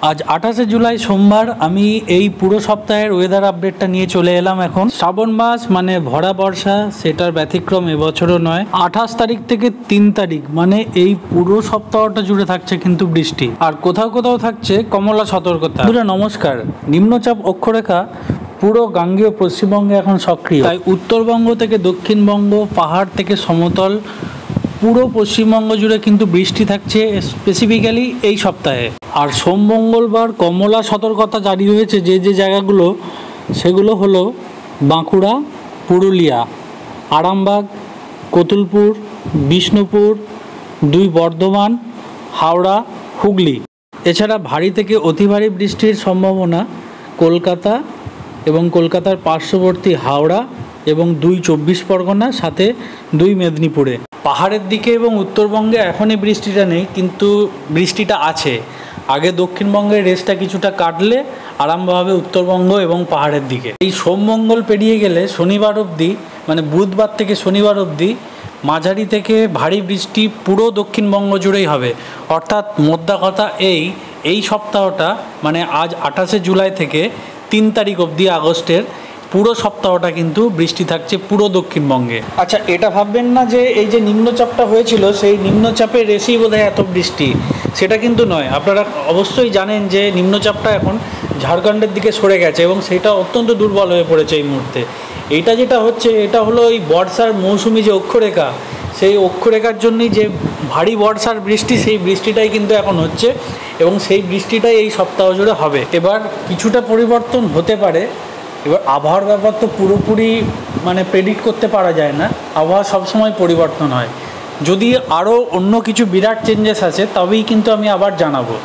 আজ 28শে জুলাই সোমবার আমি এই পুরো সপ্তাহের ওয়েদার আপডেটটা নিয়ে চলে এলাম। এখন শ্রাবণ মাস মানে ভরা বর্ষা, সেটার ব্যতিক্রম এবছরও নয়। 28 তারিখ থেকে 3 তারিখ মানে এই পুরো সপ্তাহটা জুড়ে থাকছে কিন্তু বৃষ্টি, আর কোথাও কোথাও থাকছে কমলা সতর্কতা। নমস্কার, নিম্নচাপ অক্ষরেখা পুরো গাঙ্গেয় পশ্চিমবঙ্গে এখন সক্রিয়, তাই উত্তরবঙ্গ থেকে দক্ষিণবঙ্গ, পাহাড় থেকে সমতল, পুরো পশ্চিমবঙ্গ জুড়ে কিন্তু বৃষ্টি থাকছে স্পেসিফিক্যালি এই সপ্তাহে। আর সোম মঙ্গলবার কমলা সতর্কতা জারি হয়েছে যে যে জায়গাগুলো, সেগুলো হলো বাঁকুড়া, পুরুলিয়া, আরামবাগ, কতুলপুর, বিষ্ণুপুর, 2 বর্ধমান, হাওড়া, হুগলি। এছাড়া ভারী থেকে অতি ভারী বৃষ্টির সম্ভাবনা কলকাতা এবং কলকাতার পার্শ্ববর্তী হাওড়া এবং 2 চব্বিশ পরগনা, সাথে 2 মেদিনীপুরে। পাহাড়ের দিকে এবং উত্তরবঙ্গে এখনই বৃষ্টিটা নেই, কিন্তু বৃষ্টিটা আছে। আগে দক্ষিণবঙ্গের রেসটা কিছুটা কাটলে আরম্ভ হবে উত্তরবঙ্গ এবং পাহাড়ের দিকে। এই সোম মঙ্গল পেরিয়ে গেলে শনিবার অবধি, মানে বুধবার থেকে শনিবার অবধি মাঝারি থেকে ভারী বৃষ্টি পুরো দক্ষিণবঙ্গ জুড়েই হবে। অর্থাৎ মোদ্দা কথা এই সপ্তাহটা মানে আজ 28শে জুলাই থেকে 3 তারিখ অবধি আগস্টের পুরো সপ্তাহটা কিন্তু বৃষ্টি থাকছে পুরো দক্ষিণবঙ্গে। আচ্ছা, এটা ভাববেন না যে এই যে নিম্নচাপটা হয়েছিল সেই নিম্নচাপের রেসেই বোধহয় এত বৃষ্টি, সেটা কিন্তু নয়। আপনারা অবশ্যই জানেন যে নিম্নচাপটা এখন ঝাড়খণ্ডের দিকে সরে গেছে এবং সেটা অত্যন্ত দুর্বল হয়ে পড়েছে এই মুহূর্তে। এইটা যেটা হচ্ছে, এটা হলো এই বর্ষার মৌসুমি যে অক্ষরেখা, সেই অক্ষরেখার জন্যই যে ভারী বর্ষার বৃষ্টি, সেই বৃষ্টিটাই কিন্তু এখন হচ্ছে এবং সেই বৃষ্টিটাই এই সপ্তাহ জুড়ে হবে। এবার কিছুটা পরিবর্তন হতে পারে। এবার আবহাওয়ার ব্যাপার তো পুরোপুরি মানে প্রেডিক্ট করতে পারা যায় না, আবহাওয়া সবসময় পরিবর্তন হয়। যদি আরও অন্য কিছু বিরাট চেঞ্জেস আছে তবেই কিন্তু আমি আবার জানাবো।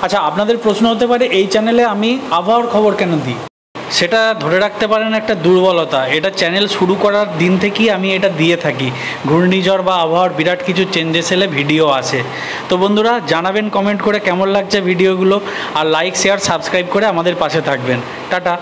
আচ্ছা, আপনাদের প্রশ্ন হতে পারে এই চ্যানেলে আমি আবহাওয়ার খবর কেন দিই? সেটা ধরে রাখতে পারেন একটা দুর্বলতা। এটা চ্যানেল শুরু করার দিন থেকেই আমি এটা দিয়ে থাকি। ঘূর্ণিঝড় বা আবহাওয়ার বিরাট কিছু চেঞ্জেস এলে ভিডিও আসে। তো বন্ধুরা জানাবেন কমেন্ট করে কেমন লাগছে ভিডিওগুলো, আর লাইক, শেয়ার, সাবস্ক্রাইব করে আমাদের পাশে থাকবেন। টাটা।